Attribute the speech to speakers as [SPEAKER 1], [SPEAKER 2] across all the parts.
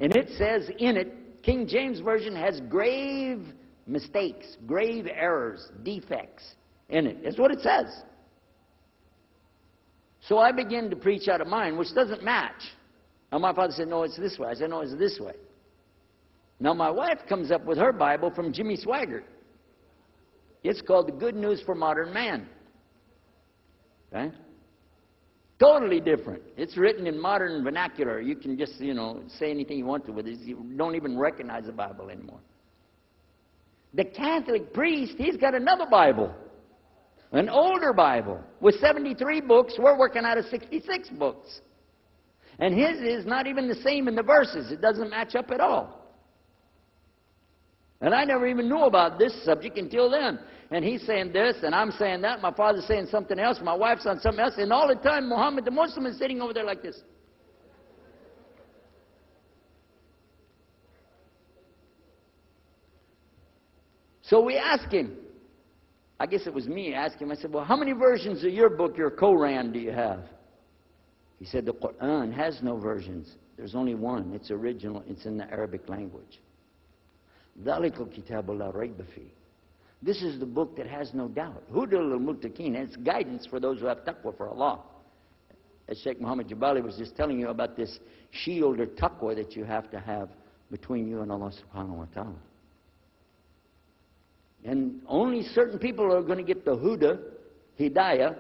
[SPEAKER 1] And it says in it, King James Version has grave mistakes, grave errors, defects in it. That's what it says. So I begin to preach out of mine, which doesn't match. Now my father said, no, it's this way. I said, no, it's this way. Now my wife comes up with her Bible from Jimmy Swaggart. It's called The Good News for Modern Man. Okay? Totally different. It's written in modern vernacular. You can just, say anything you want to with it. You don't even recognize the Bible anymore. The Catholic priest, he's got another Bible. An older Bible with 73 books. We're working out of 66 books. And his is not even the same in the verses. It doesn't match up at all. And I never even knew about this subject until then. And he's saying this, and I'm saying that. My father's saying something else. My wife's saying something else. And all the time, Muhammad the Muslim is sitting over there like this. So we asked him. I guess it was me asking him. I said, well, how many versions of your book, your Quran, do you have? He said, the Quran has no versions. There's only one. It's original. It's in the Arabic language. ذَلِكَ الْكِتَابُ لَا رَيْبَ فِيهِ. This is the book that has no doubt. هُدًى لِلْمُتَّقِينَ. It's guidance for those who have taqwa for Allah. As Sheikh Muhammad Jabali was just telling you about this shield or taqwa that you have to have between you and Allah subhanahu wa ta'ala. And only certain people are going to get the huda, hidayah,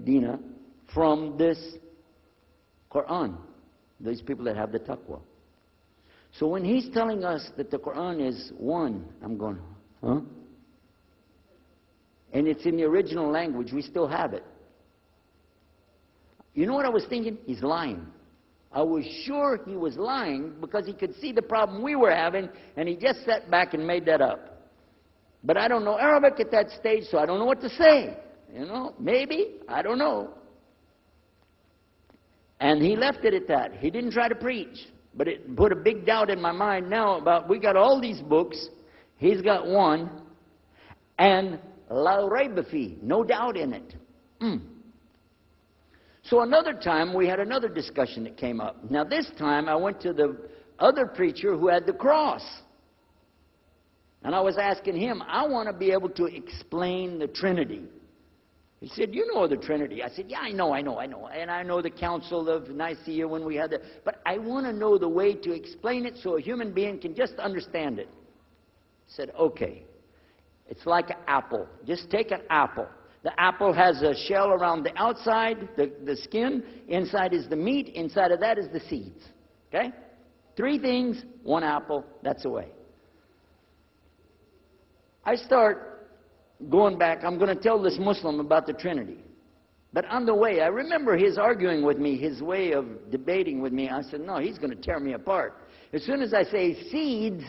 [SPEAKER 1] dina, from this Quran. These people that have the taqwa. So when he's telling us that the Quran is one, I'm going, huh? And it's in the original language, we still have it. You know what I was thinking? He's lying. I was sure he was lying because he could see the problem we were having, and he just sat back and made that up. But I don't know Arabic at that stage, so I don't know what to say. Maybe, I don't know. And he left it at that. He didn't try to preach. But it put a big doubt in my mind now about, we got all these books, he's got one, and la rayba fi, no doubt in it. So another time we had another discussion that came up. Now this time I went to the other preacher who had the cross. And I was asking him, I want to be able to explain the Trinity. He said, you know the Trinity. I said, yeah, I know. And I know the Council of Nicaea when we had that. But I want to know the way to explain it so a human being can just understand it. He said, okay. It's like an apple. Just take an apple. The apple has a shell around the outside, the skin. Inside is the meat. Inside of that is the seeds. Okay? 3 things, 1 apple. That's the way. I start going back. I'm going to tell this Muslim about the Trinity. But on the way, I remember his arguing with me, his way of debating with me. I said, no, he's going to tear me apart. As soon as I say seeds,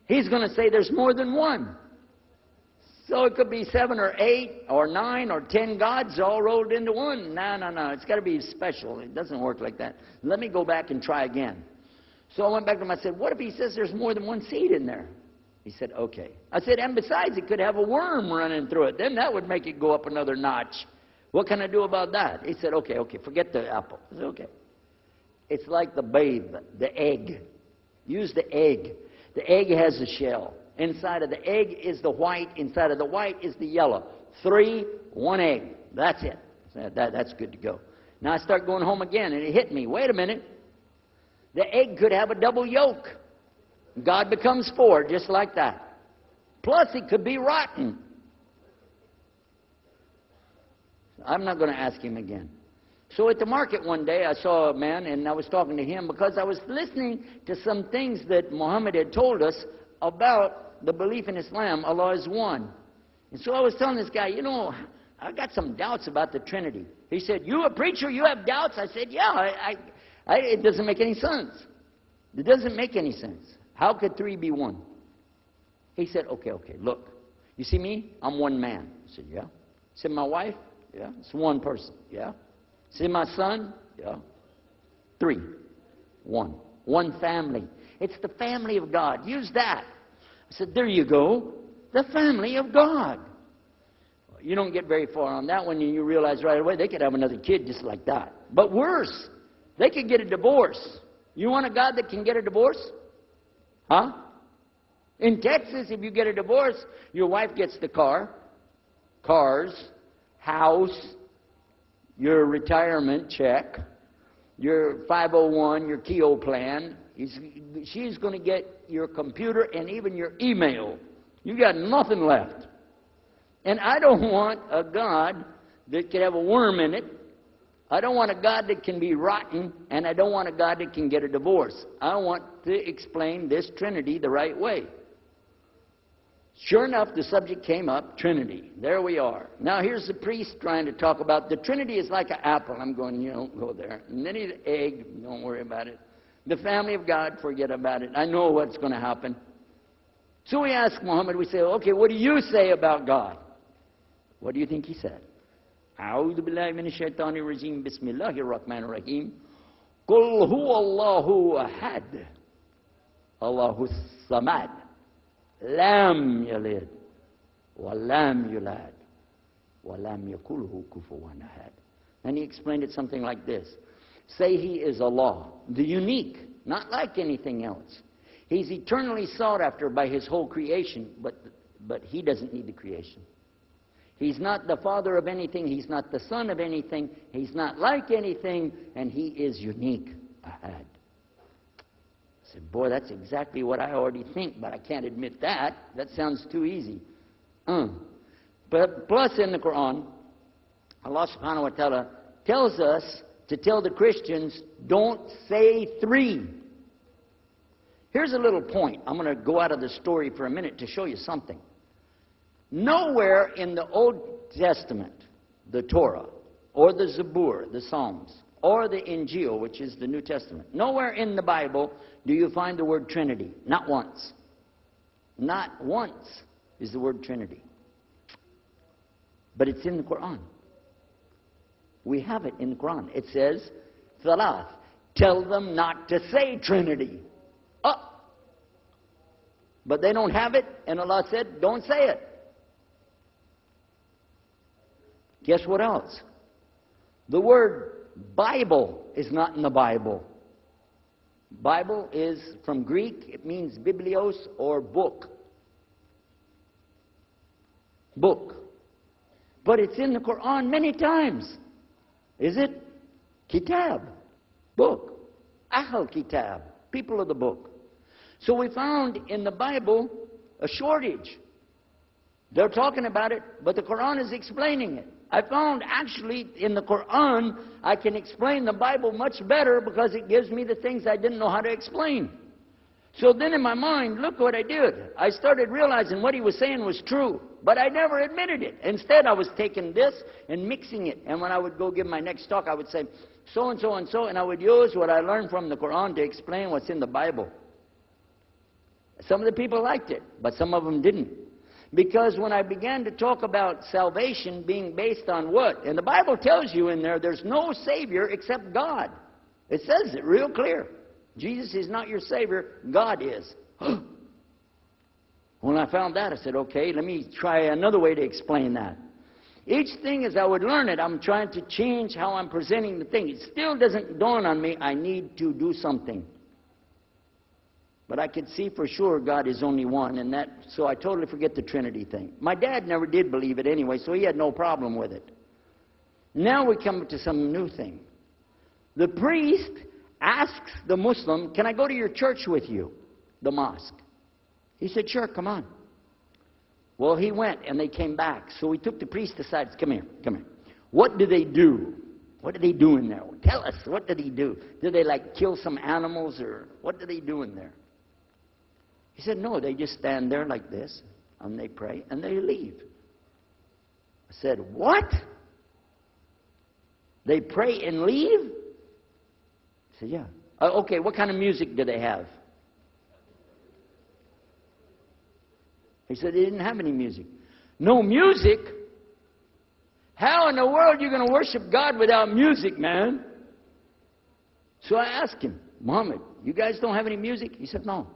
[SPEAKER 1] he's going to say there's more than one. So it could be 7 or 8 or 9 or 10 gods all rolled into one. No. It's got to be special. It doesn't work like that. Let me go back and try again. So I went back to him. I said, what if he says there's more than one seed in there? He said, okay. I said, and besides, it could have a worm running through it. Then that would make it go up another notch. What can I do about that? He said, okay, forget the apple. I said, okay. It's like the babe, the egg. Use the egg. The egg has a shell. Inside of the egg is the white. Inside of the white is the yellow. 3, 1 egg. That's it. That's good to go. Now I start going home again, and it hit me. Wait a minute. The egg could have a double yolk. God becomes 4, just like that. Plus, it could be rotten. I'm not going to ask him again. So at the market one day, I saw a man, and I was talking to him because I was listening to some things that Muhammad had told us about the belief in Islam. Allah is one. And so I was telling this guy, I got some doubts about the Trinity. He said, you a preacher, you have doubts? I said, yeah, it doesn't make any sense. It doesn't make any sense. How could 3 be 1? He said, okay, look. You see me? I'm one man. I said, yeah. He said, my wife? Yeah. It's one person. Yeah. He said, my son? Yeah. 3. 1. One family. It's the family of God. Use that. I said, there you go. The family of God. You don't get very far on that one, and you realize right away they could have another kid just like that. But worse, they could get a divorce. You want a God that can get a divorce? Huh? In Texas, if you get a divorce, your wife gets the cars, house, your retirement check, your 501, your Keogh plan. She's going to get your computer and even your email. You got nothing left. And I don't want a God that could have a worm in it. I don't want a God that can be rotten, and I don't want a God that can get a divorce. I want to explain this Trinity the right way. Sure enough, the subject came up, Trinity. There we are. Now here's the priest trying to talk about the Trinity is like an apple. I'm going, you don't go there. And then he's an egg, don't worry about it. The family of God, forget about it. I know what's going to happen. So we ask Muhammad, we say, okay, what do you say about God? What do you think he said? أعوذ بالله من الشيطان الرجيم بسم الله الرحمن الرحيم قل هو الله أحد الله الصمد لم يلد ولم يولد ولم يكن له كفوا أحد. And he explained it something like this. Say he is Allah, the unique, not like anything else. He's eternally sought after by his whole creation, but he doesn't need the creation. He's not the father of anything. He's not the son of anything. He's not like anything, and he is unique. Ahad. I said, boy, that's exactly what I already think, but I can't admit that. That sounds too easy. But plus in the Quran, Allah subhanahu wa ta'ala tells us to tell the Christians, don't say three. Here's a little point. I'm going to go out of the story for a minute to show you something. Nowhere in the Old Testament, the Torah, or the Zabur, the Psalms, or the Injil, which is the New Testament, nowhere in the Bible do you find the word Trinity. Not once. Not once is the word Trinity. But it's in the Quran. We have it in the Quran. It says, Thalath, tell them not to say Trinity. But they don't have it, and Allah said, don't say it. Guess what else? The word Bible is not in the Bible. Bible is from Greek, it means biblios or book. Book. But it's in the Quran many times. Is it? Kitab. Book. Ahl Kitab. People of the book. So we found in the Bible a shortage. They're talking about it, but the Quran is explaining it. I found actually in the Quran, I can explain the Bible much better because it gives me the things I didn't know how to explain. So then in my mind, look what I did. I started realizing what he was saying was true, but I never admitted it. Instead, I was taking this and mixing it. And when I would go give my next talk, I would say, so and so and so, and I would use what I learned from the Quran to explain what's in the Bible. Some of the people liked it, but some of them didn't. Because when I began to talk about salvation being based on what? And the Bible tells you in there, there's no Savior except God. It says it real clear. Jesus is not your Savior, God is. When I found that, I said, okay, let me try another way to explain that. Each thing as I would learn it, I'm trying to change how I'm presenting the thing. It still doesn't dawn on me, I need to do something. But I could see for sure God is only one, and so I totally forget the Trinity thing. My dad never did believe it anyway, so he had no problem with it. Now we come to some new thing. The priest asks the Muslim, can I go to your church with you, the mosque? He said, sure, come on. Well, he went, and they came back. So we took the priest aside. Come here, come here. What do they do? What do they do in there? Tell us, what do they do? Do they like kill some animals, or what do they do in there? He said, no, they just stand there like this, and they pray, and they leave. I said, what? They pray and leave? He said, yeah. Okay, what kind of music do they have? He said they didn't have any music. No music? How in the world are you going to worship God without music, man? So I asked him, Muhammad, you guys don't have any music? He said, no.